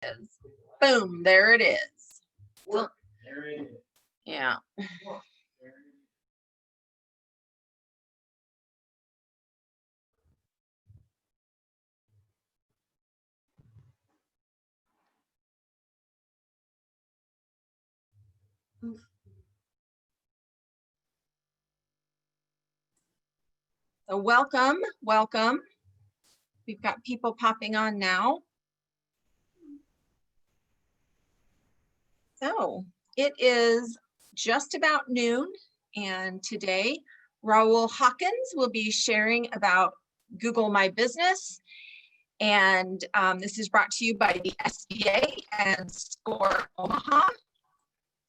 is. Boom, there it is. So, There it is. yeah. So welcome, welcome. We've got people popping on now. So it is just about noon, and today Raul Hawkins will be sharing about Google My Business. And this is brought to you by the SBA and SCORE Omaha.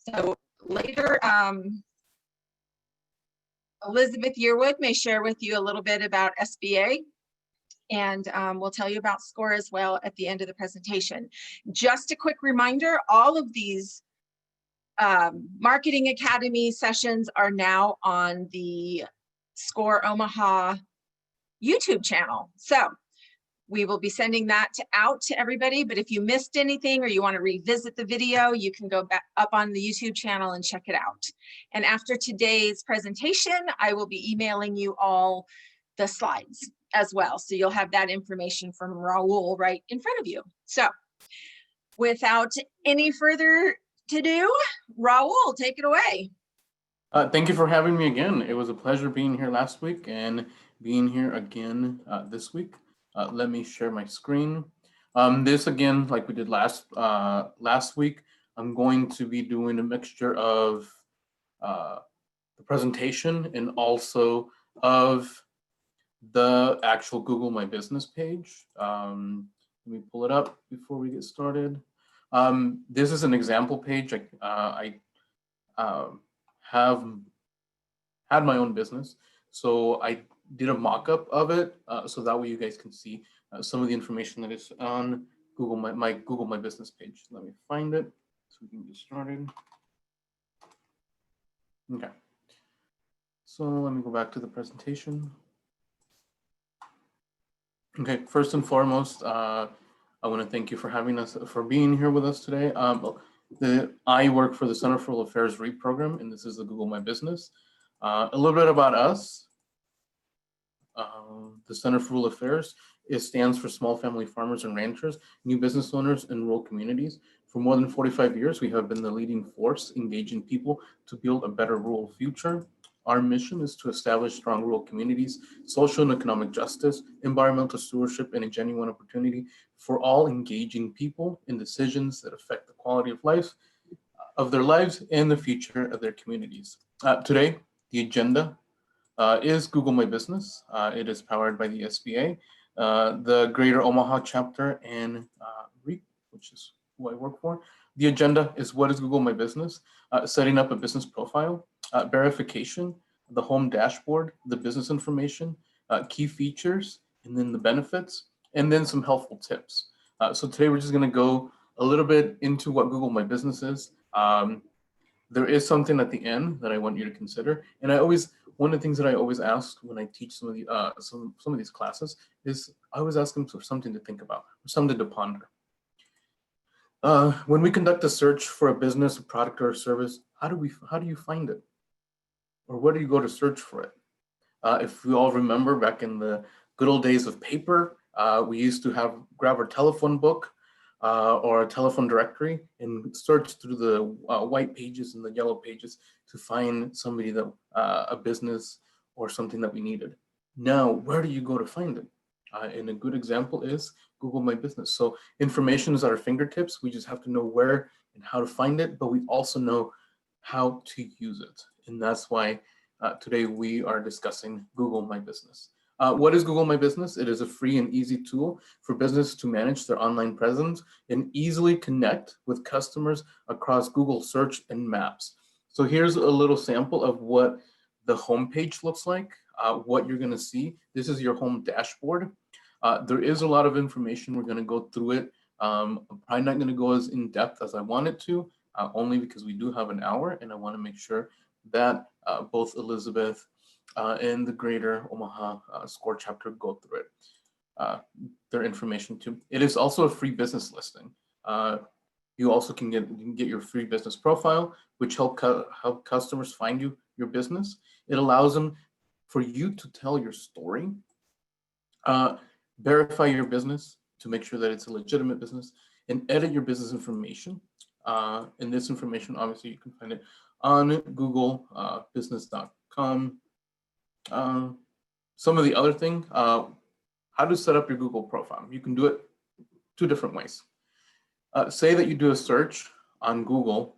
So later, Elizabeth Yearwood may share with you a little bit about SBA, and we'll tell you about SCORE as well at the end of the presentation. Just a quick reminder, all of these Marketing Academy sessions are now on the SCORE Omaha YouTube channel. So we will be sending that out to everybody, but if you missed anything or you want to revisit the video, you can go back up on the YouTube channel and check it out. And after today's presentation, I will be emailing you all the slides as well. So you'll have that information from Raul right in front of you. So without any further ado, Raul, take it away. Thank you for having me again. It was a pleasure being here last week and being here again this week. Let me share my screen. This again, like we did last week, I'm going to be doing a mixture of the presentation and also of the actual Google My Business page. Let me pull it up before we get started. This is an example page. I have had my own business, so I did a mock-up of it, so that way you guys can see some of the information that is on Google my Google My Business page. Let me find it so we can get started. Okay, so let me go back to the presentation. Okay, first and foremost, I want to thank you for having us, for being here with us today. I work for the Center for World Affairs REAP program, and this is the Google My Business. A little bit about us. The Center for Rural Affairs, it stands for Small Family Farmers and Ranchers, New Business Owners in Rural Communities. For more than 45 years, we have been the leading force engaging people to build a better rural future. Our mission is to establish strong rural communities, social and economic justice, environmental stewardship, and a genuine opportunity for all engaging people in decisions that affect the quality of life, of their lives, and the future of their communities. Today, the agenda is Google My Business. It is powered by the SBA, the Greater Omaha chapter, and REAP, which is who I work for. The agenda is what is Google My Business, setting up a business profile, verification, the home dashboard, the business information, key features, and then the benefits, and then some helpful tips. So today we're just going to go a little bit into what Google My Business is. There is something at the end that I want you to consider, and one of the things that I always ask when I teach some of the some of these classes is I always ask them for something to think about, or something to ponder. When we conduct a search for a business, a product, or a service, how do you find it, or where do you go to search for it? If we all remember back in the good old days of paper, we used to grab our telephone book or a telephone directory and search through the white pages and the yellow pages to find somebody that a business or something that we needed. Now, where do you go to find it? And a good example is Google My Business. So information is at our fingertips. We just have to know where and how to find it, but we also know how to use it. And that's why today we are discussing Google My Business. What is Google My Business? It is a free and easy tool for businesses to manage their online presence and easily connect with customers across Google Search and Maps. So here's a little sample of what the homepage looks like, what you're going to see. This is your home dashboard. There is a lot of information. We're going to go through it. I'm probably not going to go as in depth as I wanted to, only because we do have an hour, and I want to make sure that both Elizabeth and the Greater Omaha SCORE chapter go through it, their information too. It is also a free business listing. You also can get your free business profile, which help customers find your business. It allows them for you to tell your story, verify your business to make sure that it's a legitimate business, and edit your business information. And this information, obviously, you can find it on Google, business.com. Some of the other thing, how to set up your Google profile. You can do it two different ways. Say that you do a search on Google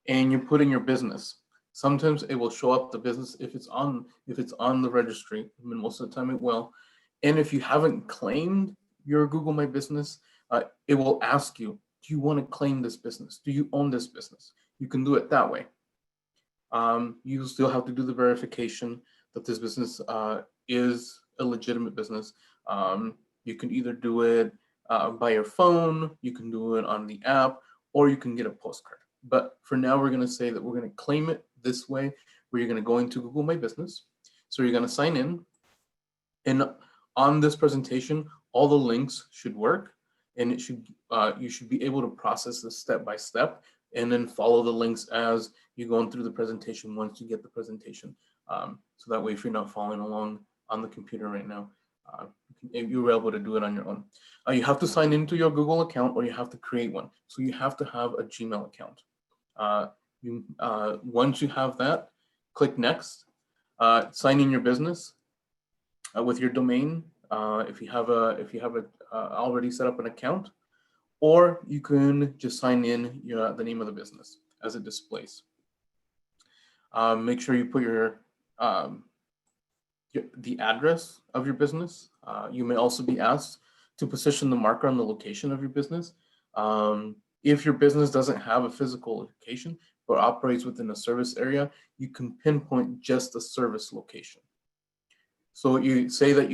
and you put in your business. Sometimes it will show up the business if it's on the registry. I mean, most of the time it will. And if you haven't claimed your Google My Business, it will ask you, do you want to claim this business? Do you own this business? You can do it that way. You still have to do the verification that this business is a legitimate business. You can either do it by your phone, you can do it on the app, or you can get a postcard. But for now, we're going to say that we're going to claim it this way, where you're going to go into Google My Business. So you're going to sign in. And on this presentation, all the links should work, and it should you should be able to process this step by step, and then follow the links as you're going through the presentation once you get the presentation. So that way, if you're not following along on the computer right now, you're able to do it on your own. You have to sign into your Google account, or you have to create one. So you have to have a Gmail account. Once you have that, click next. Sign in your business with your domain if you have already set up an account, or you can just sign in the name of the business as it displays. Make sure you put the address of your business. You may also be asked to position the marker on the location of your business. If your business doesn't have a physical location but operates within a service area, you can pinpoint just the service location. So you say that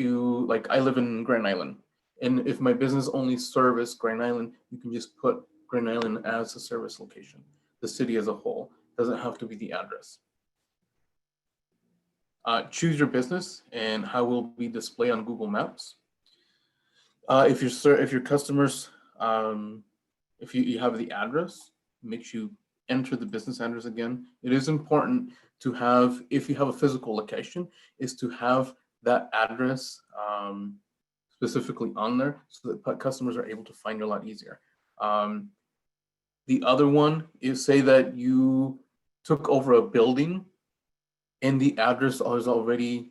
like I live in Grand Island, and if my business only service Grand Island, you can just put Grand Island as a service location. The city as a whole doesn't have to be the address. Choose your business and how it will be displayed on Google Maps. If your customers, if you have the address, make sure you enter the business address again. It is important to have, if you have a physical location, is to have that address specifically on there so that customers are able to find you a lot easier. The other one is, say that you took over a building and the address is already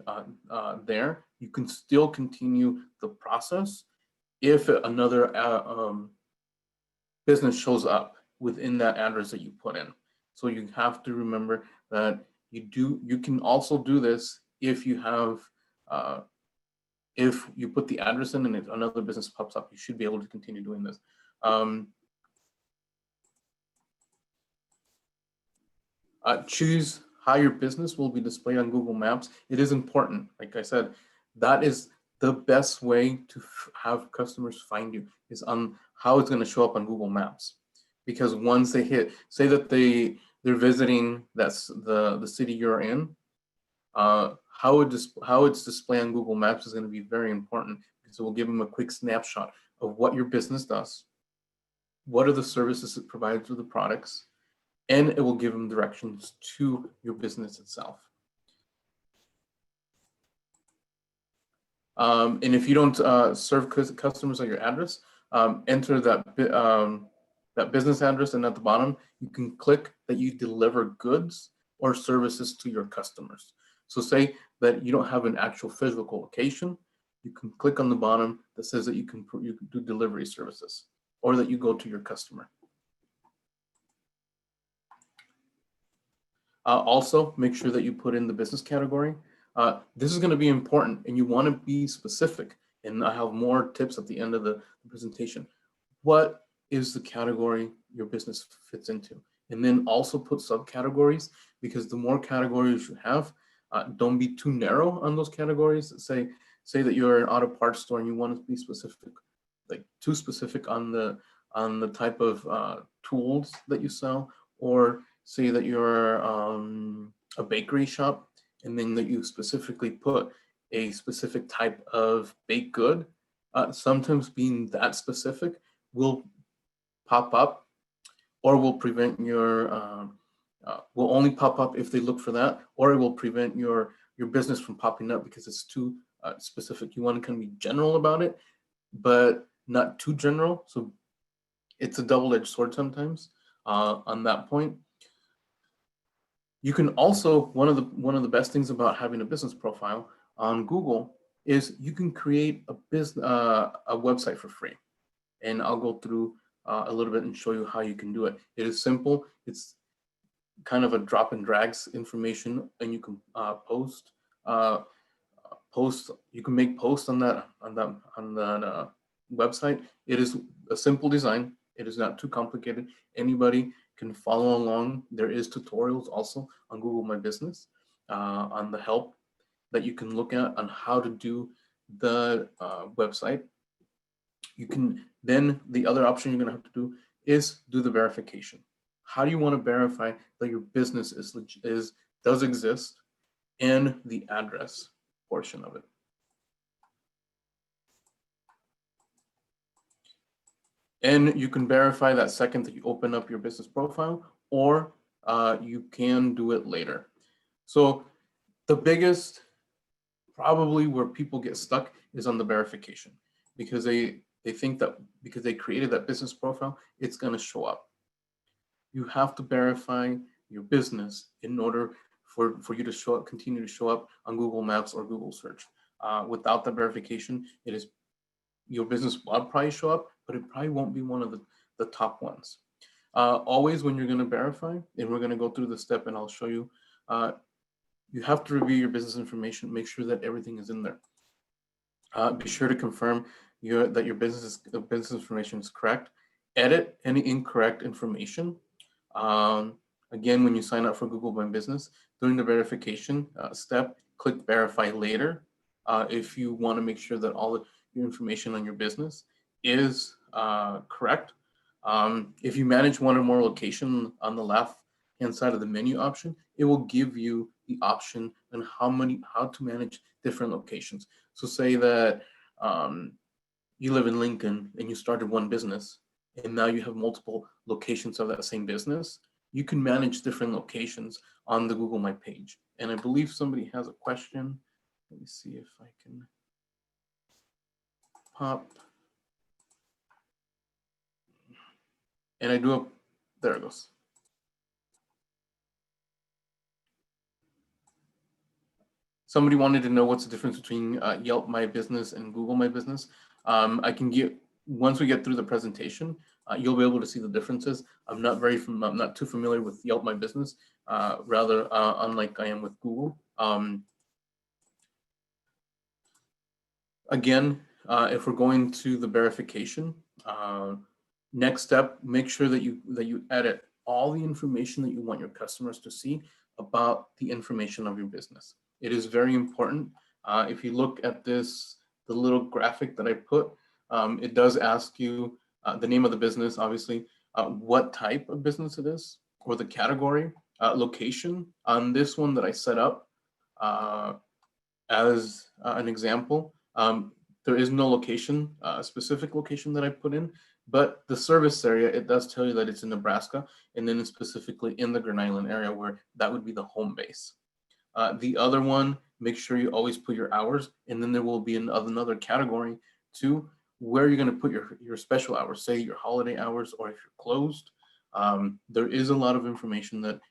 there, you can still continue the process if another business shows up within that address that you put in. So you have to remember that you can also do this if you have if you put the address in and if another business pops up, you should be able to continue doing this. Choose how your business will be displayed on Google Maps. It is important. Like I said, that is the best way to have customers find you, is on how it's going to show up on Google Maps. Because once they hit, say that they're visiting the city you're in, how it's displayed on Google Maps is going to be very important, because it will give them a quick snapshot of what your business does, what are the services it provides with the products, and it will give them directions to your business itself. And if you don't serve customers at your address, enter that business address, and at the bottom, you can click that you deliver goods or services to your customers. So say that you don't have an actual physical location, you can click on the bottom that says that you can do delivery services, or that you go to your customer. Also, make sure that you put in the business category. This is going to be important, and you want to be specific. And I have more tips at the end of the presentation. What is the category your business fits into? And then also put subcategories, because the more categories you have, don't be too narrow on those categories. Say that you're an auto parts store and you want to be specific, like too specific on the type of tools that you sell, or say that you're a bakery shop, and then that you specifically put a specific type of baked good. Sometimes being that specific will pop up, or will prevent your will only pop up if they look for that, or it will prevent your business from popping up because it's too specific. You want to kind of be general about it, but not too general. So it's a double-edged sword sometimes on that point. You can also, one of the best things about having a business profile on Google is you can create a website for free. And I'll go through a little bit and show you how you can do it. It is simple. It's kind of a drop and drags information, and you can post. You can make posts on that website. It is a simple design. It is not too complicated. Anybody can follow along. There is tutorials also on Google My Business on the help that you can look at on how to do the website. You can then, the other option you're going to have to do is do the verification. How do you want to verify that your business does exist, and the address portion of it? And you can verify that second that you open up your business profile, or you can do it later. So the biggest, probably where people get stuck, is on the verification, because they think that because they created that business profile, it's going to show up. You have to verify your business in order for you to continue to show up on Google Maps or Google Search. Without the verification, your business will probably show up, but it probably won't be one of the top ones. Always when you're going to verify, and we're going to go through the step and I'll show you, you have to review your business information, make sure that everything is in there. Be sure to confirm that your business information is correct. Edit any incorrect information. Again, when you sign up for Google My Business, during the verification step, click Verify Later if you want to make sure that all of your information on your business is correct. If you manage one or more locations, on the left-hand side of the menu option, it will give you the option on how to manage different locations. So say that you live in Lincoln and you started one business, and now you have multiple locations of that same business. You can manage different locations on the Google My page. And I believe somebody has a question. Let me see if I can pop. And I do, there it goes. Somebody wanted to know what's the difference between Yelp My Business and Google My Business. Once we get through the presentation, you'll be able to see the differences. I'm not too familiar with Yelp My Business, rather unlike I am with Google. Again, if we're going to the verification, next step, make sure that you edit all the information that you want your customers to see about the information of your business. It is very important. If you look at the little graphic that I put, it does ask you the name of the business, obviously, what type of business it is, or the category, location. On this one that I set up as an example, there is no location, specific location that I put in, but the service area, it does tell you that it's in Nebraska, and then it's specifically in the Grand Island area, where that would be the home base. The other one, make sure you always put your hours, and then there will be another category too, where you're going to put your special hours, say your holiday hours, or if you're closed. There is a lot of information that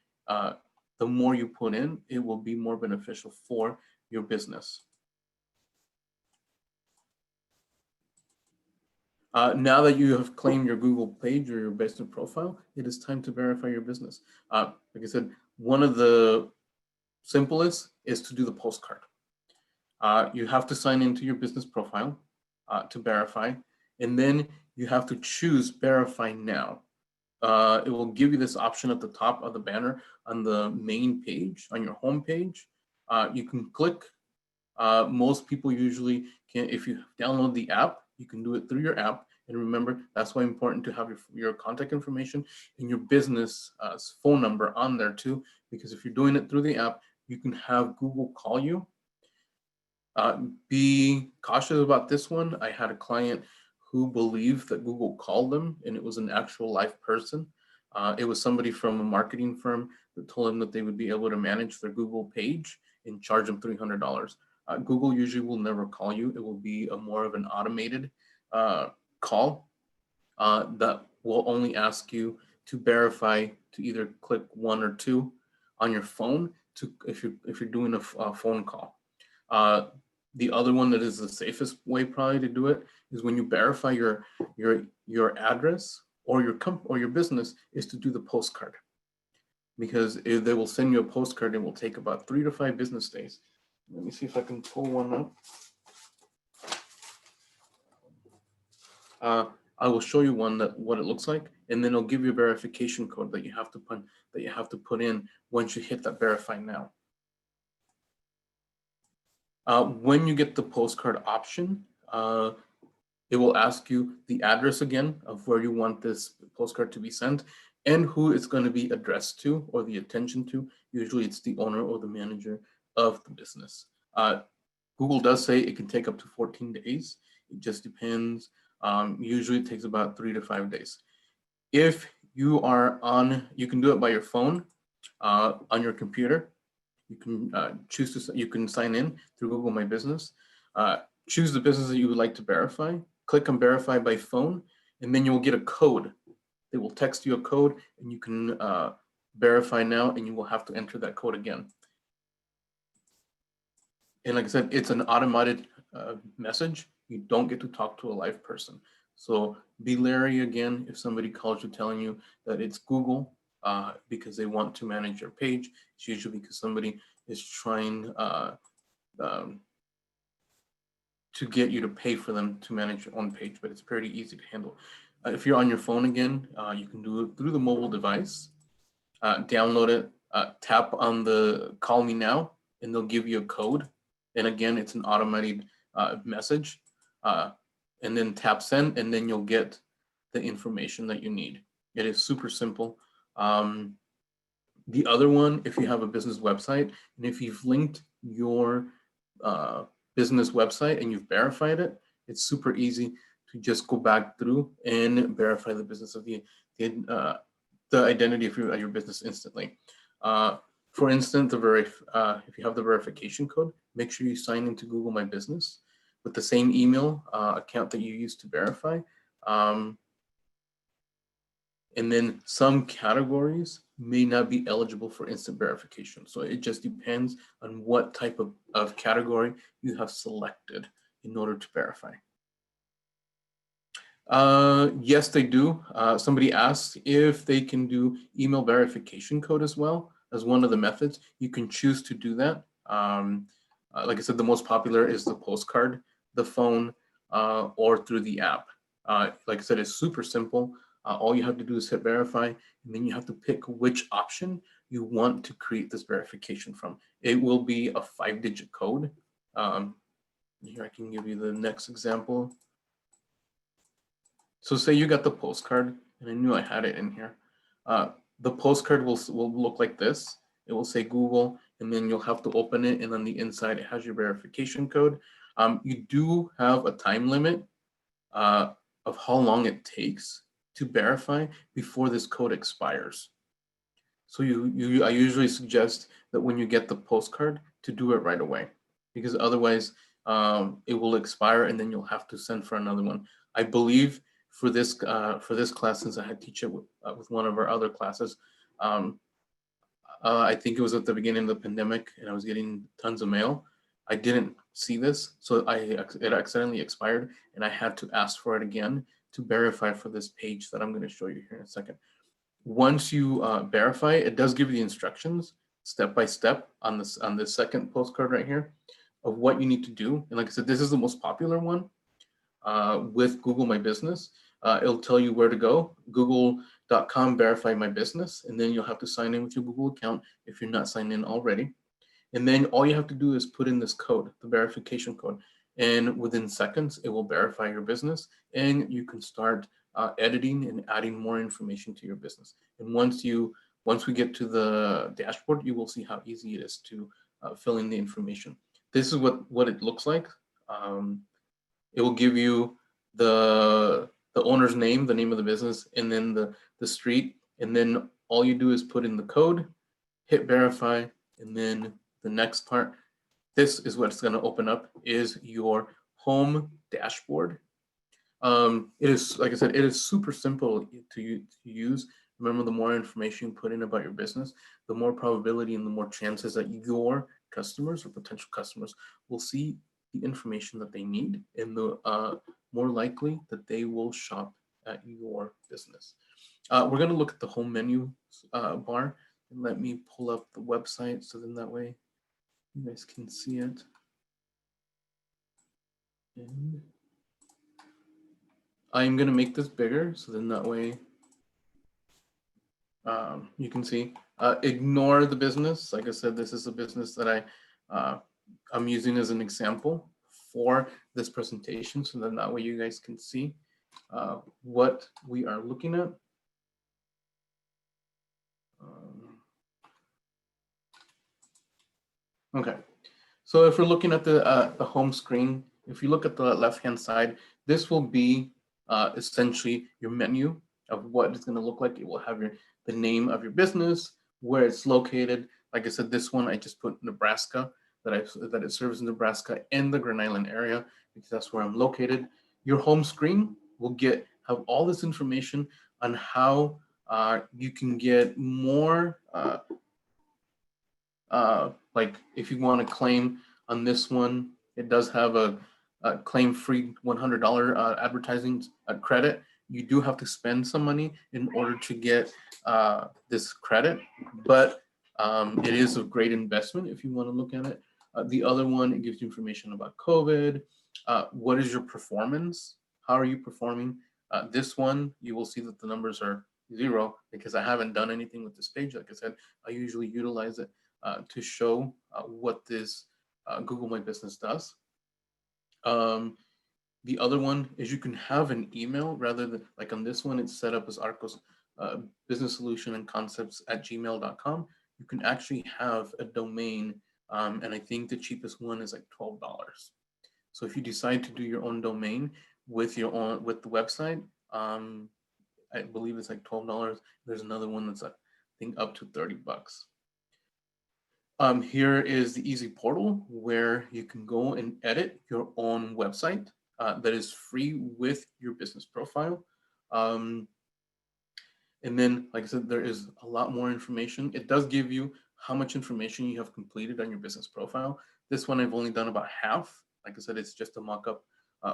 the more you put in, it will be more beneficial for your business. Now that you have claimed your Google page or your business profile, it is time to verify your business. Like I said, one of the simplest is to do the postcard. You have to sign into your business profile to verify, and then you have to choose Verify Now. It will give you this option at the top of the banner on the main page, on your home page. You can click. Most people usually can, if you download the app, you can do it through your app. And remember, that's why it's important to have your contact information and your business phone number on there too, because if you're doing it through the app, you can have Google call you. Be cautious about this one. I had a client who believed that Google called them and it was an actual live person. It was somebody from a marketing firm that told them that they would be able to manage their Google page and charge them $300. Google usually will never call you. It will be a more of an automated call that will only ask you to verify, to either click 1 or 2 on your phone to if you're doing a phone call. The other one that is the safest way probably to do it is when you verify your address or your business, is to do the postcard, because if they will send you a postcard, it will take about 3 to 5 business days. Let me see if I can pull one up. I will show you one that what it looks like, and then it'll give you a verification code that you have to put in once you hit that verify now. When you get the postcard option, it will ask you the address again of where you want this postcard to be sent and who it's going to be addressed to or the attention to. Usually it's the owner or the manager of the business. Google does say it can take up to 14 days. It just depends. Usually it takes about 3 to 5 days. If you are you can do it by your phone, on your computer. You can you can sign in through Google My Business. Choose the business that you would like to verify. Click on verify by phone, and then you will get a code. They will text you a code, and you can verify now, and you will have to enter that code again. And like I said, it's an automated message. You don't get to talk to a live person. So be leery again if somebody calls you telling you that it's Google because they want to manage your page. It's usually because somebody is trying to get you to pay for them to manage your own page, but it's pretty easy to handle. If you're on your phone again, you can do it through the mobile device. Download it, tap on the call me now, and they'll give you a code. And again, it's an automated message. And then tap send, and then you'll get the information that you need. It is super simple. The other one, if you have a business website, and if you've linked your business website and you've verified it, it's super easy to just go back through and verify the business of the identity of your business instantly. For instance, if you have the verification code, make sure you sign into Google My Business with the same email account that you used to verify. And then some categories may not be eligible for instant verification. So it just depends on what type of category you have selected in order to verify. Yes, they do. Somebody asked if they can do email verification code as well as one of the methods. You can choose to do that. Like I said, the most popular is the postcard, the phone, or through the app. Like I said, it's super simple. All you have to do is hit verify, and then you have to pick which option you want to create this verification from. It will be a 5-digit code. Here I can give you the next example. So say you got the postcard, and I knew I had it in here. The postcard will look like this. It will say Google, and then you'll have to open it, and on the inside it has your verification code. You do have a time limit of how long it takes to verify before this code expires. So I usually suggest that when you get the postcard to do it right away, because otherwise it will expire and then you'll have to send for another one. I believe for this class, since I had teach it with one of our other classes, I think it was at the beginning of the pandemic and I was getting tons of mail. I didn't see this, so it accidentally expired and I had to ask for it again to verify for this page that I'm going to show you here in a second. Once you verify, it does give you the instructions step by step on this second postcard right here of what you need to do. And like I said, this is the most popular one with Google My Business. It'll tell you where to go, google.com verify my business, and then you'll have to sign in with your Google account if you're not signed in already. And then all you have to do is put in this code, the verification code, and within seconds, it will verify your business and you can start editing and adding more information to your business. And once we get to the dashboard, you will see how easy it is to fill in the information. This is what it looks like. It will give you the owner's name, the name of the business, and then the street. And then all you do is put in the code, hit verify, and then the next part, this is what's going to open up, is your home dashboard. It is, like I said, it is super simple to use. Remember, the more information you put in about your business, the more probability and the more chances that your customers or potential customers will see the information that they need, and the more likely that they will shop at your business. We're going to look at the home menu bar, and let me pull up the website so then that way you guys can see it. And I'm going to make this bigger so then that way you can see. Ignore the business. Like I said, this is a business that I'm using as an example for this presentation, so then that way you guys can see what we are looking at. Okay, so if we're looking at the home screen, if you look at the left-hand side, this will be essentially your menu of what it's going to look like. It will have the name of your business, where it's located. Like I said, this one I just put Nebraska, that it serves in Nebraska and the Grand Island area, because that's where I'm located. Your home screen will have all this information on how you can get more. Like if you want to claim on this one, it does have a claim-free $100 advertising credit. You do have to spend some money in order to get this credit, but it is a great investment if you want to look at it. The other one, it gives you information about COVID. What is your performance? How are you performing? This one, you will see that the numbers are 0 because I haven't done anything with this page. Like I said, I usually utilize it to show what this Google My Business does. The other one is you can have an email rather than, like on this one, it's set up as Arcos Business Solution and Concepts at gmail.com. You can actually have a domain, and I think the cheapest one is like $12. So if you decide to do your own domain with the website, I believe it's like $12. There's another one that's I think up to $30. Here is the easy portal where you can go and edit your own website that is free with your business profile. And then, like I said, there is a lot more information. It does give you how much information you have completed on your business profile. This one I've only done about half. Like I said, it's just a mock-up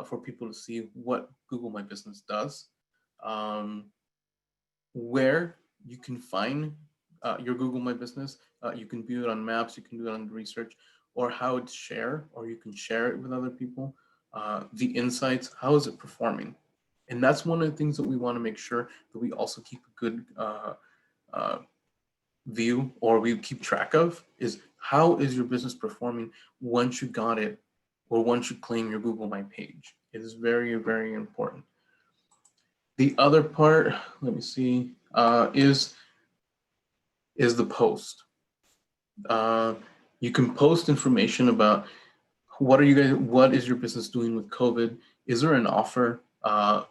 for people to see what Google My Business does. Where you can find your Google My Business, you can view it on maps, you can do it on research, or how it's shared, or you can share it with other people. The insights, how is it performing? And that's one of the things that we want to make sure that we also keep a good view, or we keep track of, is how is your business performing once you got it, or once you claim your Google My page. It is very, very important. The other part, let me see, is the post. You can post information about what is your business doing with COVID? Is there an offer?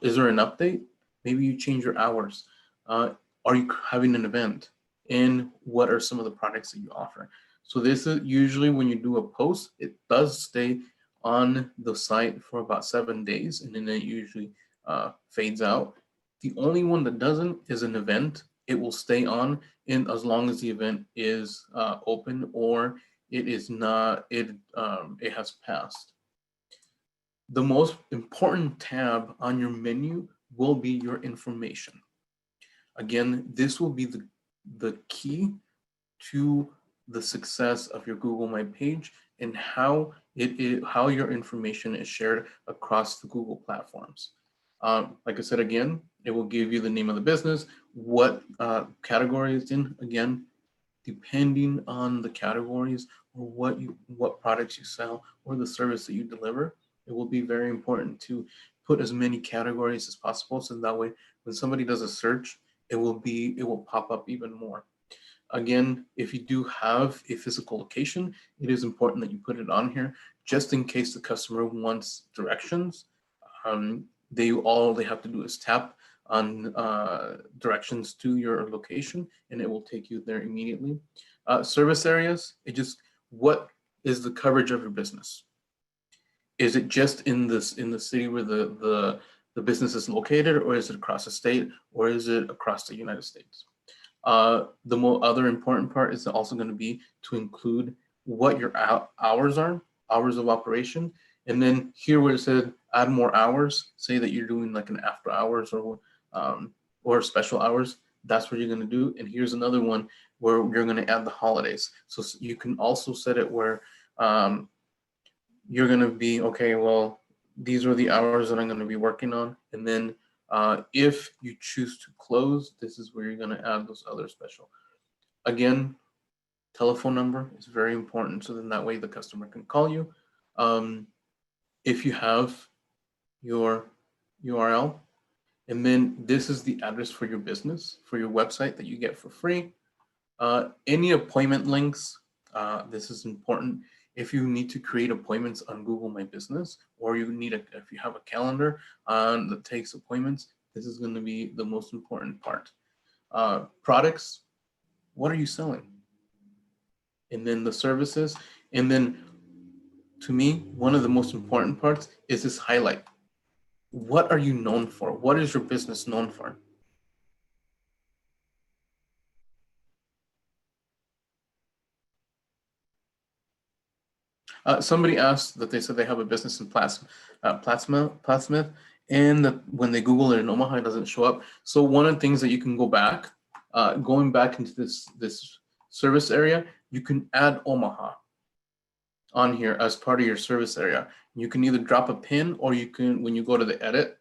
Is there an update? Maybe you change your hours. Are you having an event? And what are some of the products that you offer? So this is usually when you do a post, it does stay on the site for about 7 days, and then it usually fades out. The only one that doesn't is an event. It will stay on in as long as the event is open or it is not, it has passed. The most important tab on your menu will be your information. Again, this will be the key to the success of your Google My page and how your information is shared across the Google platforms. Like I said, again, it will give you the name of the business, what category it's in. Again, depending on the categories or what products you sell or the service that you deliver, it will be very important to put as many categories as possible, so that way when somebody does a search, it will pop up even more. Again, if you do have a physical location, it is important that you put it on here just in case the customer wants directions. all they have to do is tap on directions to your location, and it will take you there immediately. Service areas, what is the coverage of your business? Is it just in the city where the business is located, or is it across the state, or is it across the United States? The other important part is also going to be to include what your hours are, hours of operation. And then here where it said add more hours, say that you're doing like an after hours or special hours, that's what you're going to do. And here's another one where you're going to add the holidays. So you can also set it where you're going to be, okay, well, these are the hours that I'm going to be working on. And then if you choose to close, this is where you're going to add those other special. Again, telephone number is very important. So then that way the customer can call you. If you have your URL, and then this is the address for your business, for your website that you get for free. Any appointment links, this is important. If you need to create appointments on Google My Business, or if you have a calendar that takes appointments, this is going to be the most important part. Products, what are you selling? And then the services. And then to me, one of the most important parts is this highlight. What are you known for? What is your business known for? Somebody asked that they said they have a business in Plattsmouth, and that when they Google it in Omaha, it doesn't show up. So one of the things that you can go back, going back into this service area, you can add Omaha on here as part of your service area. You can either drop a pin, or you can, when you go to the edit,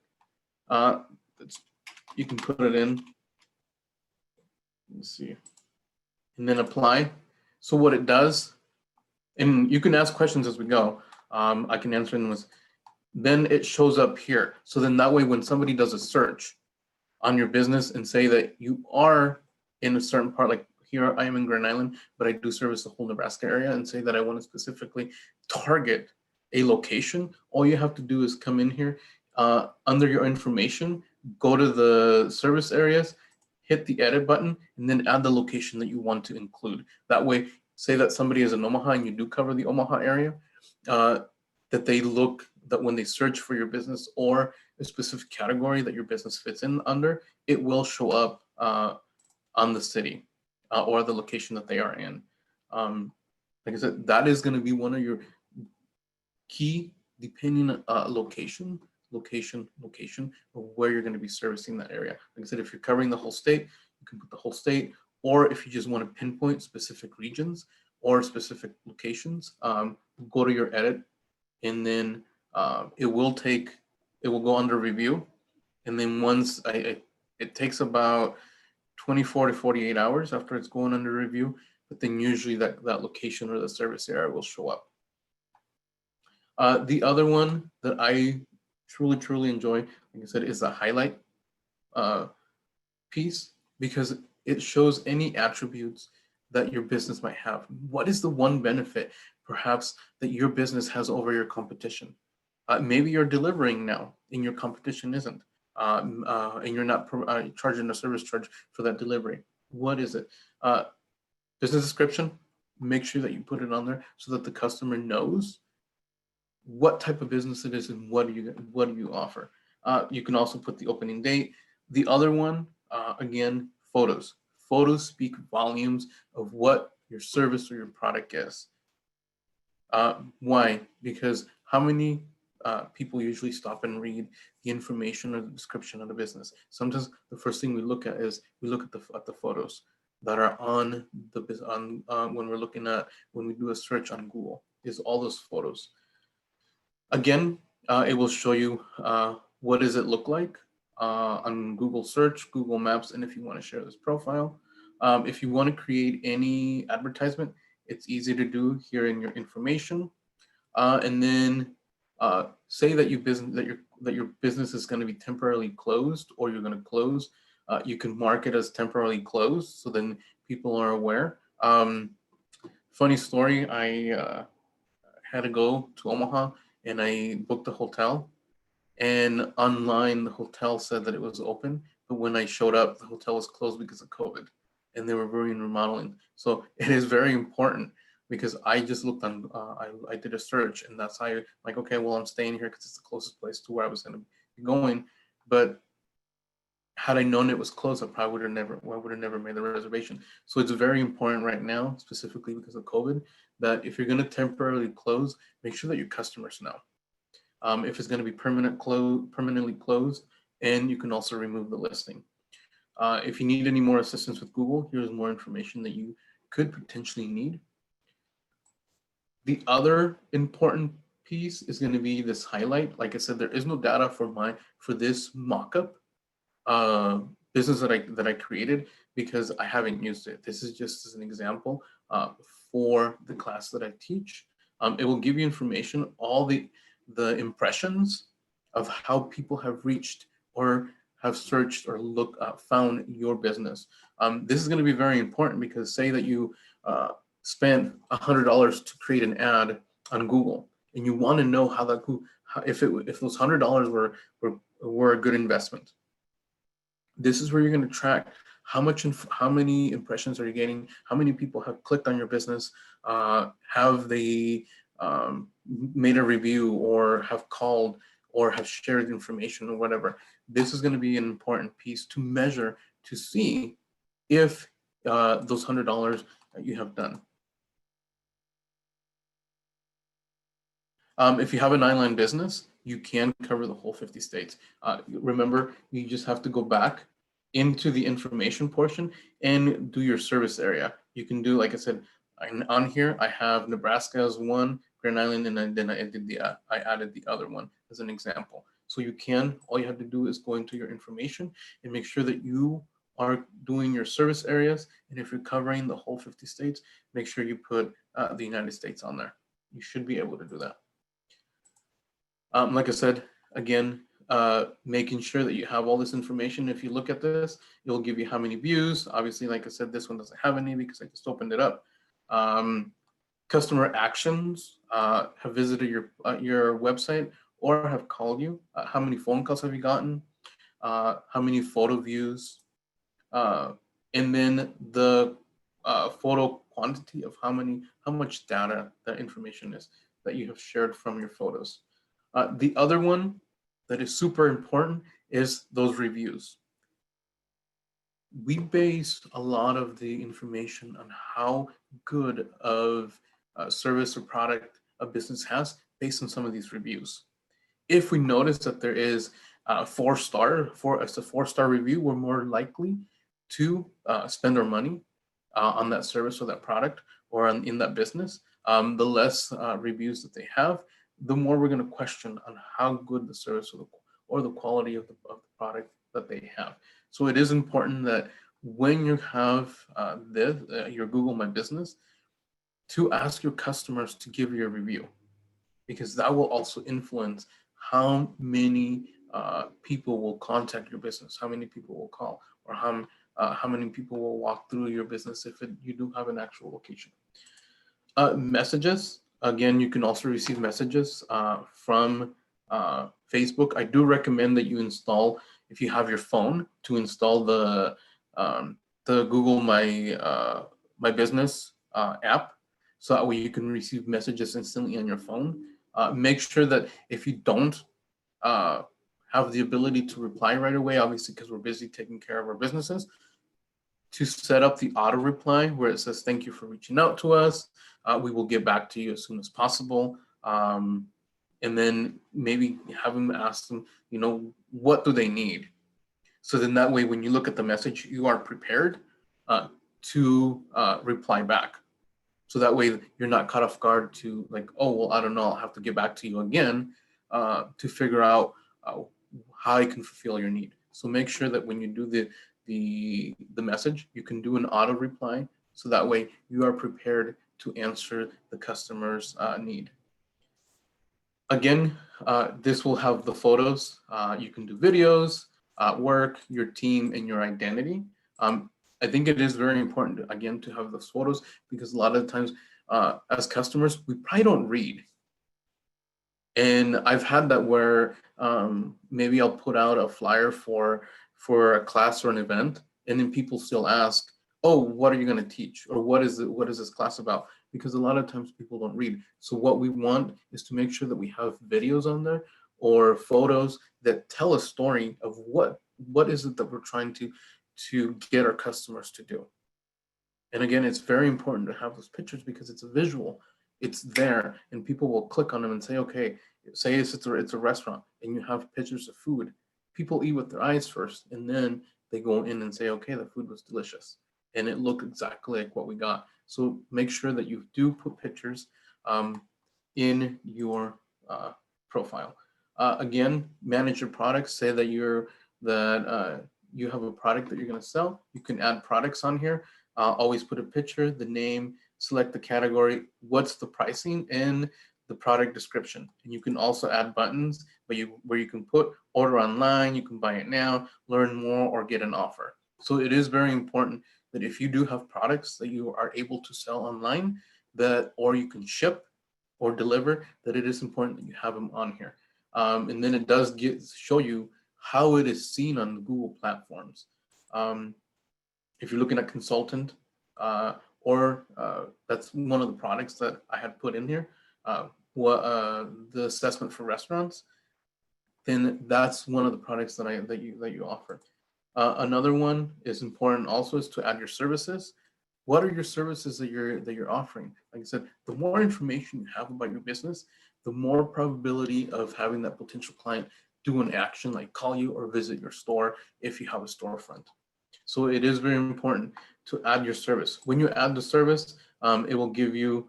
you can put it in. Let's see, and then apply. So what it does, and you can ask questions as we go. I can answer them. Then it shows up here. So then that way, when somebody does a search on your business and say that you are in a certain part, like here I am in Grand Island, but I do service the whole Nebraska area, and say that I want to specifically target a location, all you have to do is come in here under your information, go to the service areas, hit the edit button, and then add the location that you want to include. That way, say that somebody is in Omaha and you do cover the Omaha area, that when they search for your business or a specific category that your business fits in under, it will show up on the city or the location that they are in. Like I said, that is going to be one of your key, depending on location of where you're going to be servicing that area. Like I said, if you're covering the whole state, you can put the whole state, or if you just want to pinpoint specific regions or specific locations, go to your edit, and then it will go under review. And then once it takes about 24 to 48 hours after it's going under review, but then usually that location or the service area will show up. The other one that I truly enjoy, like I said, is the highlight piece, because it shows any attributes that your business might have. What is the one benefit perhaps that your business has over your competition? Maybe you're delivering now and your competition isn't, and you're not charging a service charge for that delivery. What is it? Business description, make sure that you put it on there so that the customer knows what type of business it is and what do you offer. You can also put the opening date. The other one, again, photos. Photos speak volumes of what your service or your product is. Why? Because how many people usually stop and read the information or the description of the business? Sometimes the first thing we look at is we look at the photos that are on the when we do a search on Google, is all those photos. Again, it will show you what does it look like on Google search, Google Maps, and if you want to share this profile. If you want to create any advertisement, it's easy to do here in your information. And then say that your business is going to be temporarily closed, or you're going to close. You can mark it as temporarily closed, so then people are aware. Funny story, I had to go to Omaha and I booked a hotel, and online the hotel said that it was open, but when I showed up, the hotel was closed because of COVID, and they were doing remodeling. So it is very important, because I just looked on, I did a search, and that's how you're like, okay, well, I'm staying here because it's the closest place to where I was going to be going. But had I known it was closed, I would have never made the reservation. So it's very important right now, specifically because of COVID, that if you're going to temporarily close, make sure that your customers know. If it's going to be permanently closed, and you can also remove the listing. If you need any more assistance with Google, here's more information that you could potentially need. The other important piece is going to be this highlight. Like I said, there is no data for this mockup business that I created, because I haven't used it. This is just as an example for the class that I teach. It will give you information, all the impressions of how people have reached or have searched or found your business. This is going to be very important, because say that you spent $100 to create an ad on Google, and you want to know if those $100 were a good investment. This is where you're going to track how many impressions are you getting, how many people have clicked on your business, have they made a review, or have called, or have shared information, or whatever. This is going to be an important piece to measure, to see if those $100 that you have done. If you have an online business, you can cover the whole 50 states. Remember, you just have to go back into the information portion and do your service area. You can do, like I said, on here, I have Nebraska as one, Grand Island, and then I added the other one as an example. So all you have to do is go into your information and make sure that you are doing your service areas. And if you're covering the whole 50 states, make sure you put the United States on there. You should be able to do that. Like I said, again, making sure that you have all this information. If you look at this, it'll give you how many views. Obviously, like I said, this one doesn't have any because I just opened it up. Customer actions have visited your website or have called you. How many phone calls have you gotten? How many photo views? And then the photo quantity of how much data that information is that you have shared from your photos. The other one that is super important is those reviews. We base a lot of the information on how good of a service or product a business has based on some of these reviews. If we notice that there is a 4-star review, we're more likely to spend our money on that service or that product or in that business. The less reviews that they have, the more we're going to question on how good the service or the quality of the product that they have. So it is important that when you have your Google My Business, to ask your customers to give you a review, because that will also influence how many people will contact your business, how many people will call, or how many people will walk through your business if you do have an actual location. Messages. Again, you can also receive messages from Facebook. I do recommend that you install, if you have your phone, to install the Google My Business app, so that way you can receive messages instantly on your phone. Make sure that if you don't have the ability to reply right away, obviously because we're busy taking care of our businesses, to set up the auto reply where it says, thank you for reaching out to us. We will get back to you as soon as possible. And then maybe have them ask them, what do they need? So then that way, when you look at the message, you are prepared to reply back. So that way you're not caught off guard to like, oh, well, I don't know, I'll have to get back to you again to figure out how I can fulfill your need. So make sure that when you do the message, you can do an auto reply. So that way you are prepared to answer the customer's need. Again, this will have the photos. You can do videos, work, your team, and your identity. I think it is very important, again, to have those photos, because a lot of the times as customers, we probably don't read. And I've had that where maybe I'll put out a flyer for a class or an event, and then people still ask, oh, what are you going to teach, or what is this class about? Because a lot of times people don't read. So what we want is to make sure that we have videos on there or photos that tell a story of what is it that we're trying to get our customers to do. And again, it's very important to have those pictures because it's a visual. It's there, and people will click on them and say, okay, say it's a restaurant and you have pictures of food. People eat with their eyes first, and then they go in and say, okay, the food was delicious and it looked exactly like what we got. So make sure that you do put pictures in your profile. Again, manage your products. Say that you have a product that you're going to sell. You can add products on here. Always put a picture, the name, select the category, what's the pricing, and the product description. And you can also add buttons where you can put order online, you can buy it now, learn more, or get an offer. So it is very important that if you do have products that you are able to sell online, or you can ship or deliver, that it is important that you have them on here. And then it does show you how it is seen on the Google platforms. If you're looking at consultant, that's one of the products that I had put in here, the assessment for restaurants, then that's one of the products that you offer. Another one is important also is to add your services. What are your services that you're offering? Like I said, the more information you have about your business, the more probability of having that potential client do an action like call you or visit your store if you have a storefront. So it is very important to add your service. When you add the service, it will give you,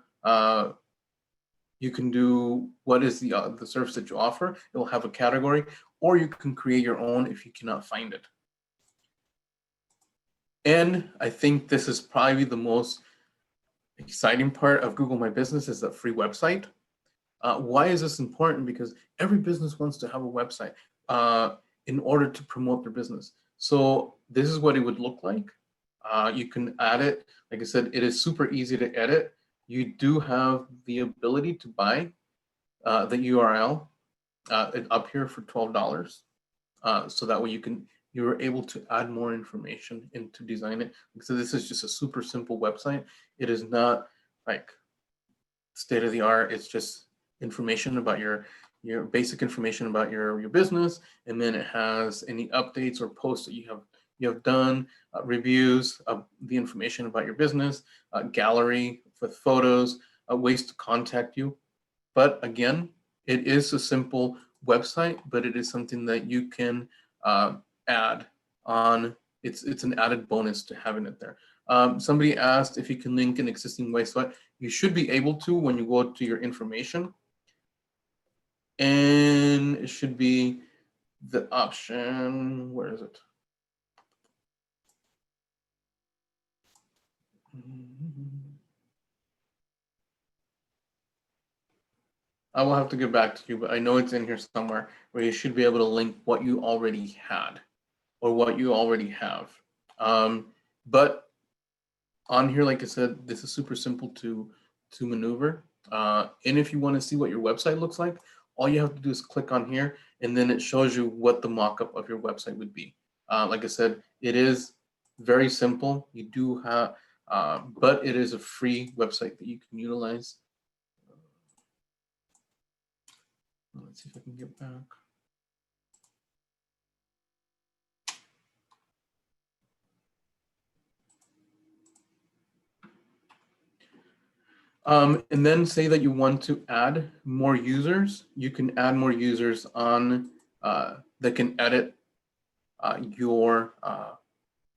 you can do what is the service that you offer. It will have a category, or you can create your own if you cannot find it. And I think this is probably the most exciting part of Google My Business is that free website. Why is this important? Because every business wants to have a website in order to promote their business. So this is what it would look like. You can add it. Like I said, it is super easy to edit. You do have the ability to buy the URL up here for $12. So that way you're able to add more information and to design it. So this is just a super simple website. It is not like state of the art. It's just information about your basic information about your business, and then it has any updates or posts that you have done, reviews of the information about your business, gallery with photos, ways to contact you. But again, it is a simple website, but it is something that you can add on. It's an added bonus to having it there. Somebody asked if you can link an existing website. You should be able to when you go to your information. And it should be the option, where is it? I will have to get back to you, but I know it's in here somewhere where you should be able to link what you already had or what you already have. But on here, like I said, this is super simple to maneuver. And if you want to see what your website looks like, all you have to do is click on here, and then it shows you what the mock-up of your website would be. Like I said, it is very simple. You do have, but it is a free website that you can utilize. Let's see if I can get back. And then say that you want to add more users. You can add more users on that can edit your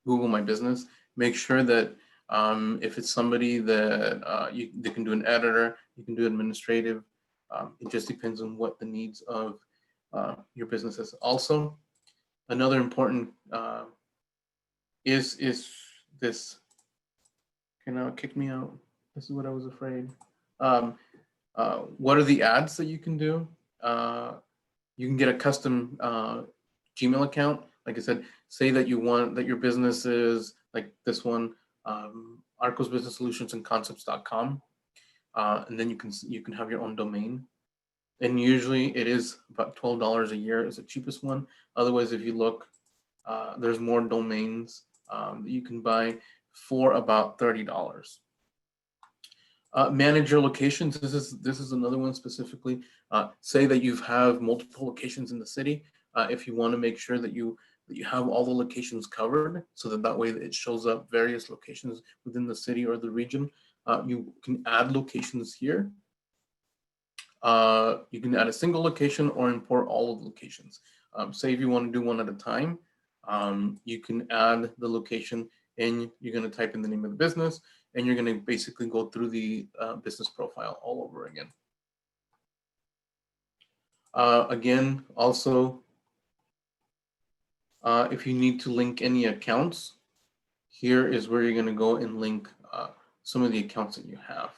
Google My Business. Make sure that if it's somebody that they can do an editor, you can do administrative. It just depends on what the needs of your business is. Also, another important is this. Can now kick me out? This is what I was afraid. What are the ads that you can do? You can get a custom Gmail account. Like I said, say that you want that your business is like this one, Arcos Business Solutions and Concepts.com, and then you can have your own domain. And usually it is about $12 a year is the cheapest one. Otherwise, if you look, there's more domains that you can buy for about $30. Manage your locations. This is another one specifically. Say that you have multiple locations in the city. If you want to make sure that you have all the locations covered, so that way it shows up various locations within the city or the region. You can add locations here. You can add a single location or import all of the locations. Say if you want to do one at a time, you can add the location and you're going to type in the name of the business and you're going to basically go through the business profile all over again. Again, also, if you need to link any accounts, here is where you're going to go and link some of the accounts that you have.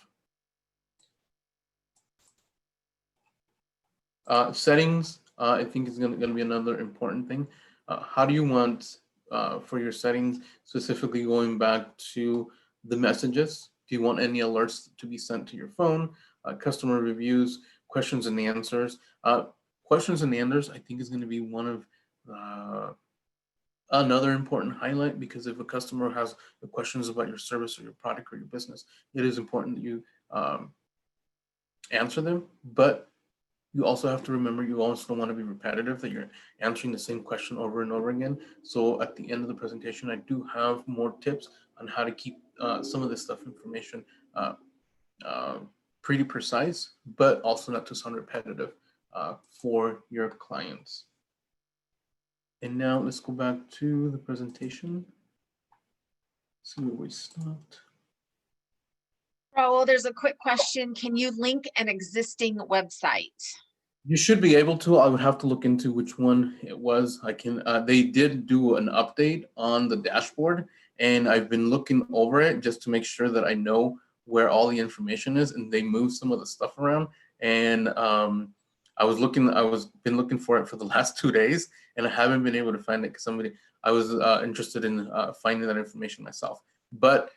Settings, I think is going to be another important thing. How do you want for your settings, specifically going back to the messages? Do you want any alerts to be sent to your phone? Customer reviews, questions and answers. Questions and answers, I think, is going to be one of another important highlight, because if a customer has questions about your service or your product or your business, it is important that you answer them. But you also have to remember, you also don't want to be repetitive, that you're answering the same question over and over again. So at the end of the presentation, I do have more tips on how to keep some of this information pretty precise, but also not to sound repetitive for your clients. And now let's go back to the presentation. See where we stopped. Raul, there's a quick question. Can you link an existing website? You should be able to. I would have to look into which one it was. I can. They did do an update on the dashboard, and I've been looking over it just to make sure that I know where all the information is. And they moved some of the stuff around, and I was been looking for it for the last 2 days, and I haven't been able to find it because I was interested in finding that information myself. But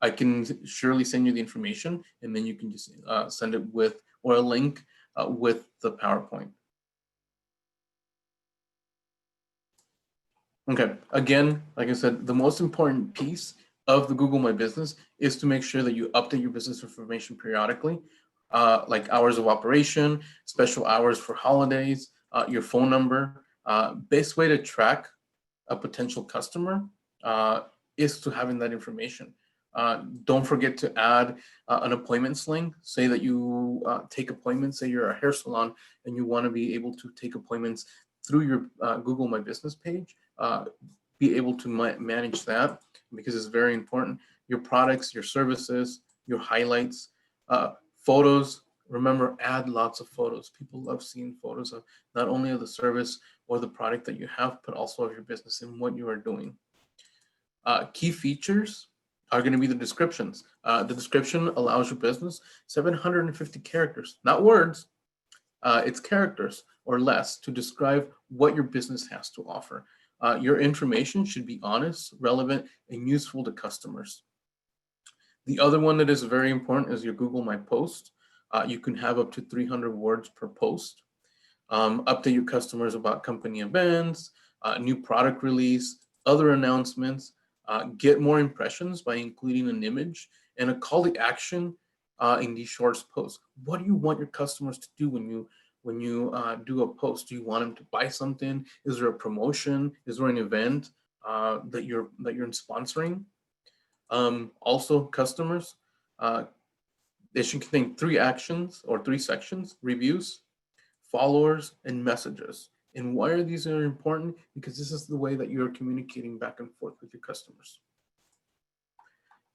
I can surely send you the information, and then you can just send it with, or a link with the PowerPoint. Okay, again, like I said, the most important piece of the Google My Business is to make sure that you update your business information periodically, like hours of operation, special hours for holidays, your phone number. Best way to track a potential customer is to having that information. Don't forget to add an appointments link. Say that you take appointments, say you're a hair salon and you want to be able to take appointments through your Google My Business page. Be able to manage that, because it's very important. Your products, your services, your highlights, photos. Remember, add lots of photos. People love seeing photos of not only of the service or the product that you have, but also of your business and what you are doing. Key features are going to be the descriptions. The description allows your business 750 characters, not words. It's characters or less to describe what your business has to offer. Your information should be honest, relevant, and useful to customers. The other one that is very important is your Google My Post. You can have up to 300 words per post. Update your customers about company events, new product release, other announcements. Get more impressions by including an image and a call to action in these short posts. What do you want your customers to do when you do a post? Do you want them to buy something? Is there a promotion? Is there an event that you're sponsoring? Also, customers, they should contain 3 actions or 3 sections: reviews, followers, and messages. And why are these important? Because this is the way that you're communicating back and forth with your customers.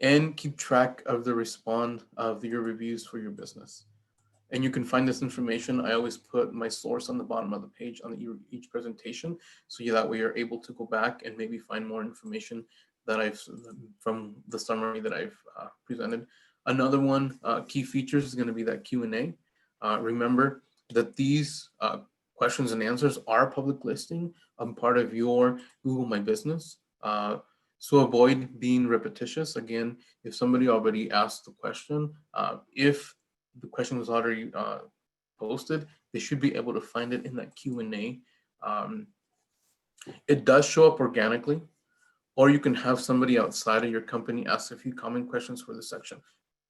And keep track of the response of your reviews for your business. And you can find this information. I always put my source on the bottom of the page on each presentation, so that way you're able to go back and maybe find more information that from the summary that I've presented. Another one, key features, is going to be that Q&A. Remember that these questions and answers are public listing part of your Google My Business. So avoid being repetitious. Again, if somebody already asked the question, if the question was already posted, they should be able to find it in that Q&A. It does show up organically, or you can have somebody outside of your company ask a few common questions for the section.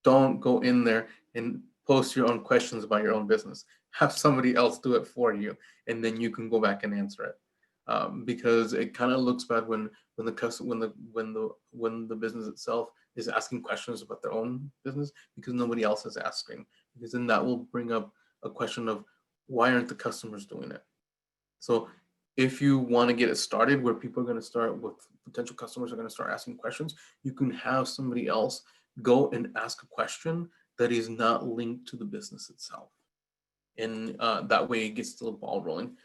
Don't go in there and post your own questions about your own business. Have somebody else do it for you, and then you can go back and answer it. Because it kind of looks bad when the business itself is asking questions about their own business because nobody else is asking. Because then that will bring up a question of why aren't the customers doing it? So if you want to get it started where people are going to start with potential customers are going to start asking questions, you can have somebody else go and ask a question that is not linked to the business itself. And that way it gets the ball rolling.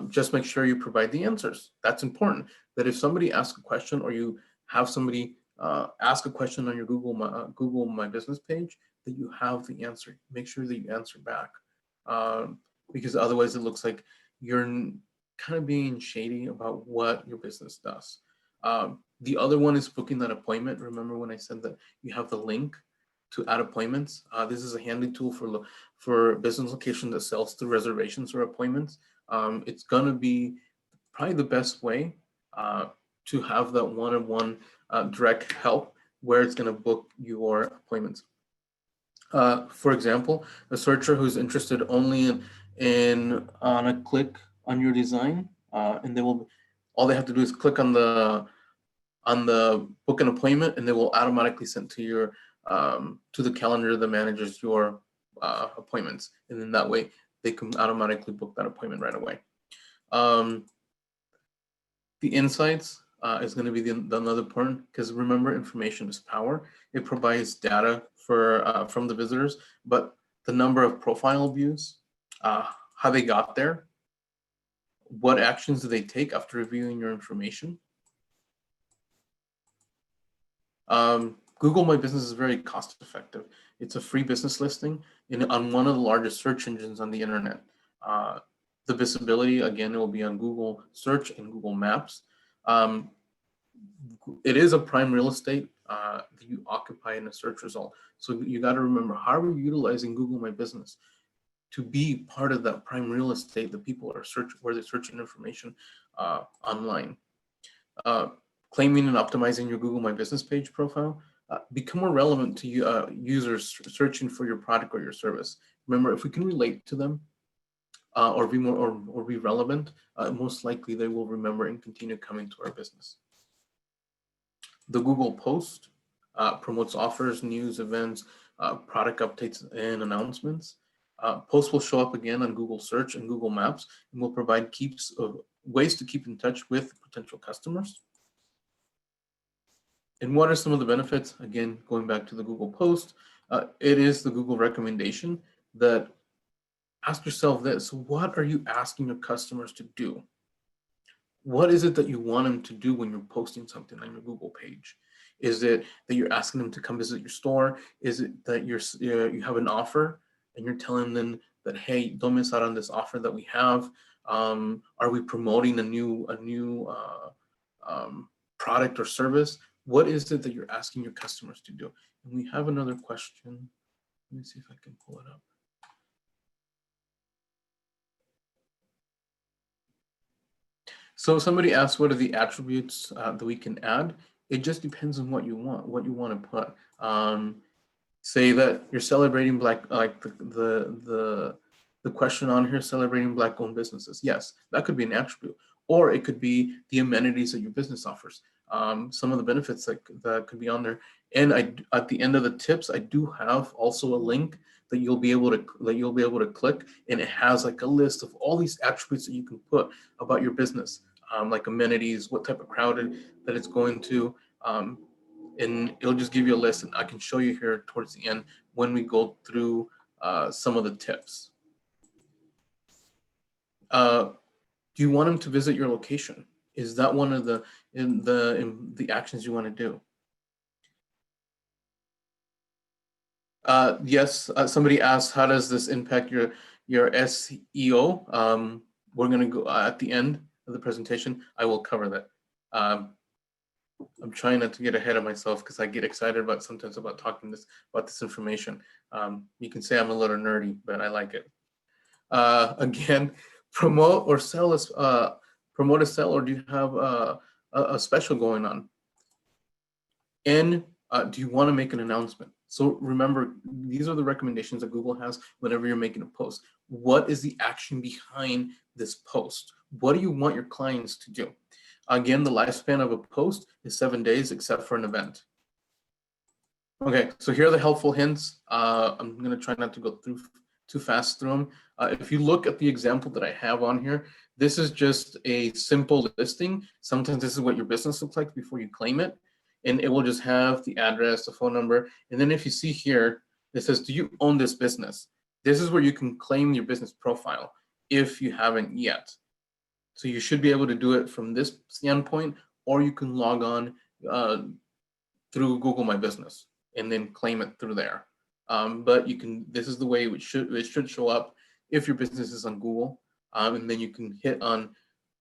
Just make sure you provide the answers. That's important. That if somebody asks a question or you have somebody ask a question on your Google My Business page, that you have the answer. Make sure that you answer back. Because otherwise it looks like you're kind of being shady about what your business does. The other one is booking that appointment. Remember when I said that you have the link to add appointments? This is a handy tool for business location that sells through reservations or appointments. It's going to be probably the best way to have that one-on-one direct help where it's going to book your appointments. For example, a searcher who's interested only in on a click on your design, and all they have to do is click on the book an appointment, and they will automatically send to your to the calendar that manages your appointments, and then that way they can automatically book that appointment right away. The insights is going to be another point, because remember, information is power. It provides data for from the visitors, but the number of profile views, how they got there, what actions do they take after reviewing your information. Google My Business is very cost effective. It's a free business listing on one of the largest search engines on the internet. The visibility, again, it will be on Google Search and Google Maps. It is a prime real estate that you occupy in a search result. So you got to remember, how are we utilizing Google My Business to be part of that prime real estate that people are searching, where they're searching information online. Claiming and optimizing your Google My Business page profile, become more relevant to users searching for your product or your service. Remember, if we can relate to them or be more or be relevant, most likely they will remember and continue coming to our business. The Google Post promotes offers, news, events, product updates, and announcements. Posts will show up again on Google Search and Google Maps, and will provide ways to keep in touch with potential customers. And what are some of the benefits? Again, going back to the Google Post, it is the Google recommendation that ask yourself this: what are you asking your customers to do? What is it that you want them to do when you're posting something on your Google page? Is it that you're asking them to come visit your store? Is it that you have an offer and you're telling them that, hey, don't miss out on this offer that we have? Are we promoting a new product or service? What is it that you're asking your customers to do? And we have another question. Let me see if I can pull it up. So somebody asked, what are the attributes that we can add? It just depends on what you want to put. Say that you're celebrating Black, like the question on here, celebrating Black-owned businesses. Yes, that could be an attribute, or it could be the amenities that your business offers. Some of the benefits that could be on there. And at the end of the tips, I do have also a link that you'll be able to click, and it has like a list of all these attributes that you can put about your business, like amenities, what type of crowd that it's going to. And it'll just give you a list, and I can show you here towards the end when we go through some of the tips. Do you want them to visit your location? Is that one of the actions you want to do? Yes, somebody asked, how does this impact your SEO? We're going to go at the end of the presentation. I will cover that. I'm trying not to get ahead of myself because I get excited sometimes about talking about this information. You can say I'm a little nerdy, but I like it. Again, promote or sell promote a sell, or do you have a special going on? And do you want to make an announcement? So remember, these are the recommendations that Google has whenever you're making a post. What is the action behind this post? What do you want your clients to do? Again, the lifespan of a post is 7 days, except for an event. Okay, so here are the helpful hints. I'm going to try not to go through too fast through them. If you look at the example that I have on here, this is just a simple listing. Sometimes this is what your business looks like before you claim it. And it will just have the address, the phone number. And then if you see here, it says, do you own this business? This is where you can claim your business profile if you haven't yet. So you should be able to do it from this standpoint, or you can log on through Google My Business and then claim it through there. But you can, this is the way it should show up if your business is on Google. And then you can hit on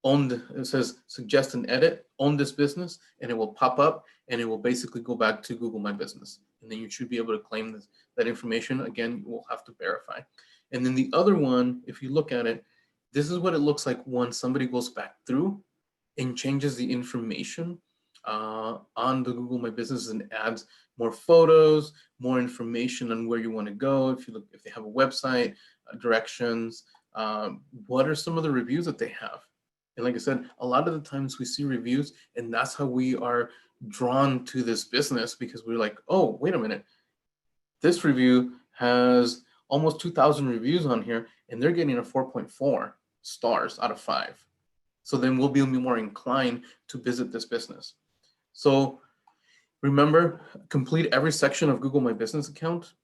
it says suggest and edit, own this business, and it will pop up and it will basically go back to Google My Business. And then you should be able to claim that information. Again, you will have to verify. And then the other one, if you look at it, this is what it looks like once somebody goes back through and changes the information on the Google My Business and adds more photos, more information on where you want to go. If they have a website, directions, what are some of the reviews that they have? And like I said, a lot of the times we see reviews, and that's how we are drawn to this business, because we're like, oh, wait a minute, this review has almost 2,000 reviews on here, and they're getting a 4.4 stars out of 5. So then we'll be more inclined to visit this business. So remember, complete every section of Google My Business account.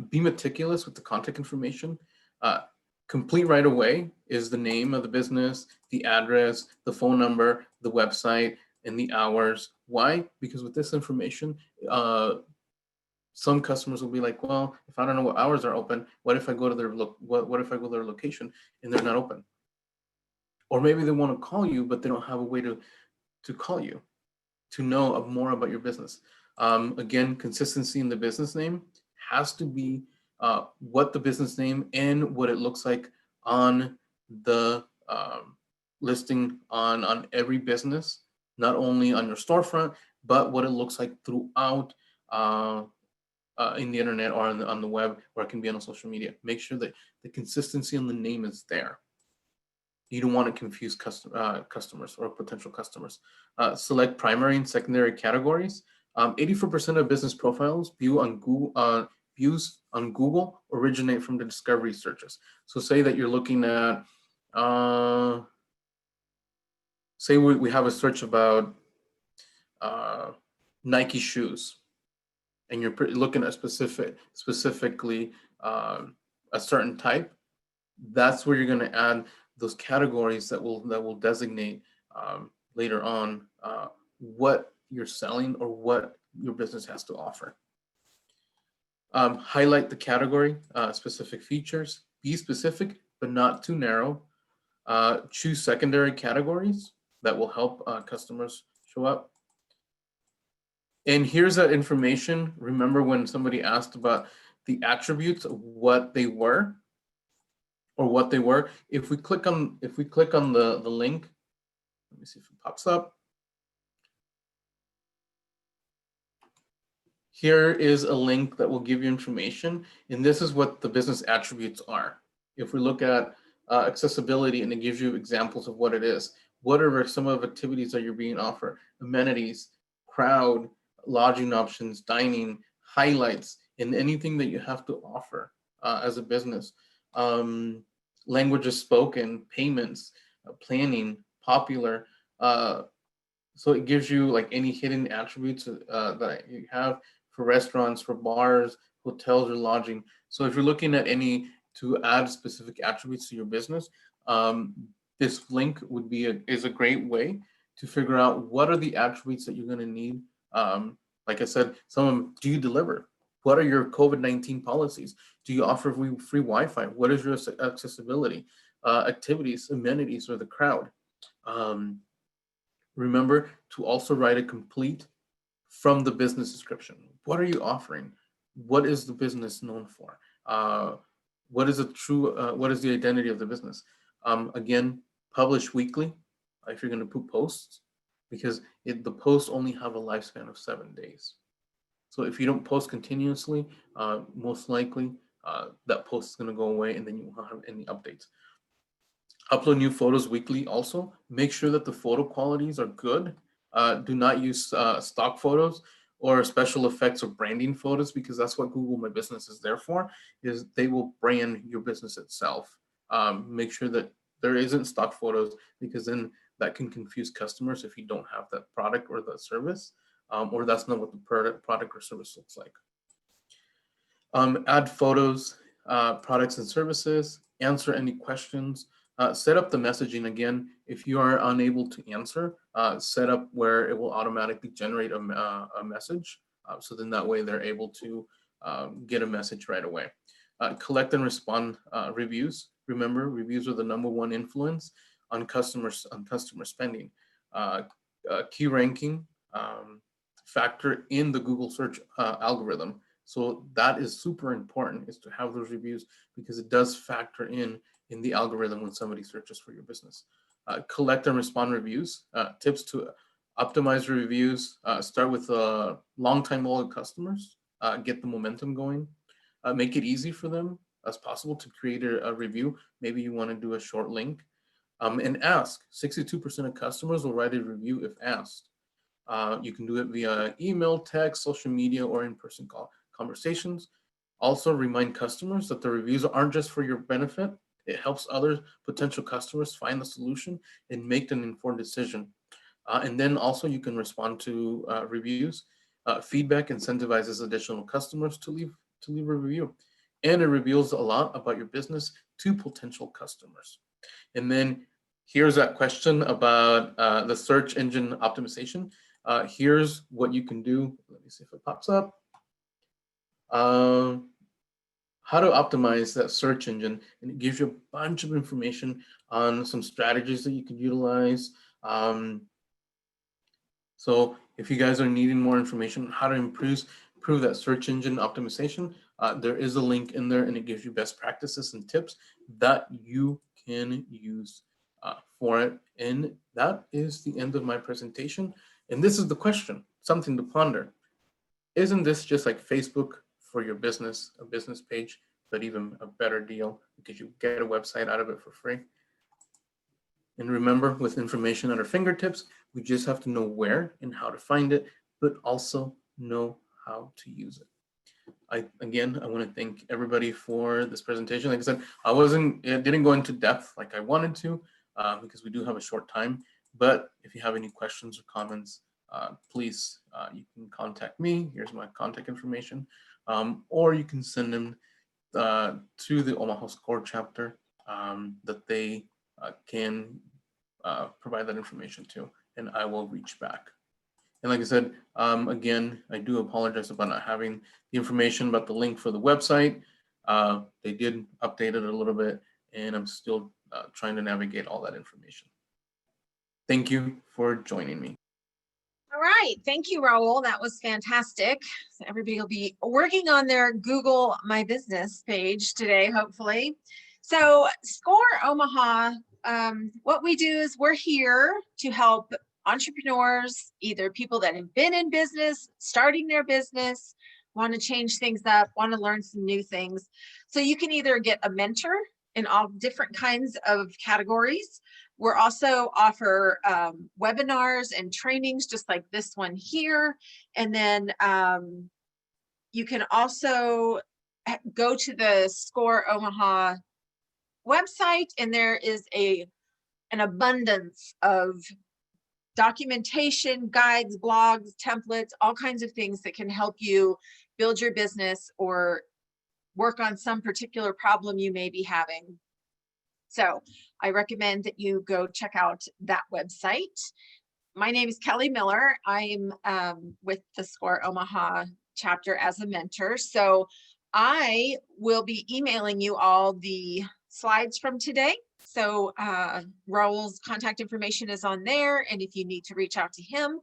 Be meticulous with the contact information. Complete right away is the name of the business, the address, the phone number, the website, and the hours. Why? Because with this information, some customers will be like, well, if I don't know what hours are open, what if I go to their what if I go to their location and they're not open? Or maybe they want to call you, but they don't have a way to call you to know more about your business. Again, consistency in the business name has to be what the business name and what it looks like on the listing on every business, not only on your storefront, but what it looks like throughout in the internet or on the web, or it can be on social media. Make sure that the consistency on the name is there. You don't want to confuse customers or potential customers. Select primary and secondary categories. 84% of business profiles views on Google originate from the discovery searches. So say that you're looking at, say we have a search about Nike shoes, and you're looking at specifically a certain type. That's where you're going to add those categories that will designate later on what you're selling or what your business has to offer. Highlight the category, specific features. Be specific, but not too narrow. Choose secondary categories that will help customers show up. And here's that information. Remember when somebody asked about the attributes of what they were, or what they were. If we click on the link, let me see if it pops up. Here is a link that will give you information, and this is what the business attributes are. If we look at accessibility, and it gives you examples of what it is. What are some of the activities that you're being offered? Amenities, crowd, lodging options, dining, highlights, and anything that you have to offer as a business. Languages spoken, payments, planning, popular. So it gives you like any hidden attributes that you have for restaurants, for bars, hotels, or lodging. So if you're looking at any to add specific attributes to your business, this link is a great way to figure out what are the attributes that you're going to need. Like I said, some of them, do you deliver? What are your COVID-19 policies? Do you offer free Wi-Fi? What is your accessibility, activities, amenities, or the crowd? Remember to also write a complete from the business description. What are you offering? What is the business known for? what is what is the identity of the business? Again, publish weekly if you're going to put posts, because the posts only have a lifespan of 7 days. So if you don't post continuously, most likely that post is going to go away, and then you won't have any updates. Upload new photos weekly also. Make sure that the photo qualities are good. Do not use stock photos or special effects or branding photos, because that's what Google My Business is there for, is they will brand your business itself. Make sure that there isn't stock photos, because then that can confuse customers if you don't have that product or that service, or that's not what the product or service looks like. Add photos, products and services, answer any questions, set up the messaging. Again, if you are unable to answer, set up where it will automatically generate a message. So then that way they're able to get a message right away. Collect and respond reviews. Remember, reviews are the #1 influence on customer spending. Key ranking factor in the Google search algorithm. So that is super important, is to have those reviews, because it does factor in the algorithm when somebody searches for your business. Collect and respond reviews. Tips to optimize reviews. Start with long-time loyal customers. Get the momentum going. Make it easy for them as possible to create a review. Maybe you want to do a short link. And ask. 62% of customers will write a review if asked. You can do it via email, text, social media, or in-person conversations. Also, remind customers that the reviews aren't just for your benefit. It helps other potential customers find the solution and make an informed decision. And then also you can respond to reviews. Feedback incentivizes additional customers to leave a review, and it reveals a lot about your business to potential customers. And then here's that question about the search engine optimization. Here's what you can do. Let me see if it pops up. How to optimize that search engine, and it gives you a bunch of information on some strategies that you could utilize. So if you guys are needing more information on how to improve that search engine optimization, there is a link in there, and it gives you best practices and tips that you can use for it. And that is the end of my presentation. And this is the question, something to ponder. Isn't this just like Facebook for your business, a business page, but even a better deal, because you get a website out of it for free? And remember, with information at our fingertips, we just have to know where and how to find it, but also know how to use it. I want to thank everybody for this presentation. Like I said, it didn't go into depth like I wanted to, because we do have a short time. But if you have any questions or comments, please, you can contact me. Here's my contact information, or you can send them to the Omaha SCORE chapter that they can provide that information to, and I will reach back. And like I said, again, I do apologize about not having the information about the link for the website. They did update it a little bit, and I'm still trying to navigate all that information. Thank you for joining me. All right. Thank you, Raul. That was fantastic. So everybody will be working on their Google My Business page today, hopefully. So SCORE Omaha, what we do is we're here to help entrepreneurs, either people that have been in business, starting their business, want to change things up, want to learn some new things. So you can either get a mentor in all different kinds of categories. We're also offer webinars and trainings just like this one here. And then you can also go to the SCORE Omaha website, and there is an abundance of documentation, guides, blogs, templates, all kinds of things that can help you build your business or work on some particular problem you may be having. So I recommend that you go check out that website. My name is Kelly Miller. I'm with the SCORE Omaha chapter as a mentor. So I will be emailing you all the slides from today. So Raul's contact information is on there. And if you need to reach out to him,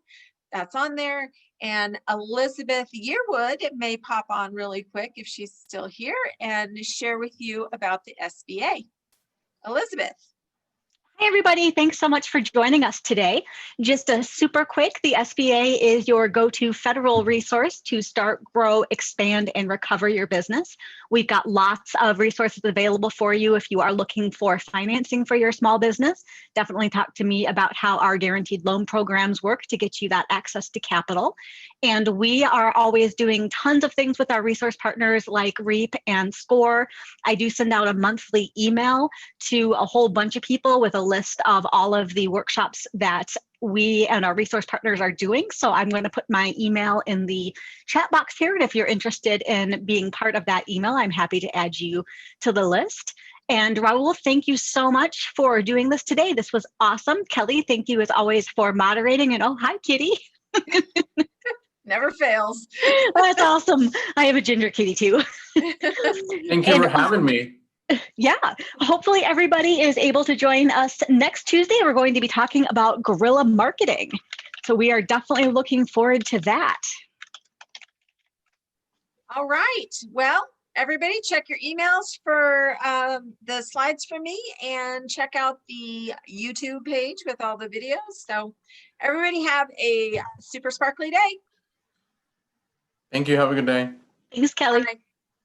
That's on there. And Elizabeth Yearwood may pop on really quick if she's still here and share with you about the SBA. Elizabeth. Hi, everybody. Thanks so much for joining us today. Just a super quick, the SBA is your go-to federal resource to start, grow, expand, and recover your business. We've got lots of resources available for you if you are looking for financing for your small business. Definitely talk to me about how our guaranteed loan programs work to get you that access to capital. And we are always doing tons of things with our resource partners like REAP and SCORE. I do send out a monthly email to a whole bunch of people with a list of all of the workshops that we and our resource partners are doing. So I'm going to put my email in the chat box here. And if you're interested in being part of that email, I'm happy to add you to the list. And Raul, thank you so much for doing this today. This was awesome. Kelly, thank you as always for moderating. And oh, hi, Kitty. Never fails. Oh, that's awesome. I have a ginger kitty too. Thank you for having me. Yeah, hopefully everybody is able to join us next Tuesday. We're going to be talking about guerrilla marketing. So we are definitely looking forward to that. All right. Well, everybody check your emails for the slides from me and check out the YouTube page with all the videos. So everybody have a super sparkly day. Thank you. Have a good day. Thanks, Kelly. Bye.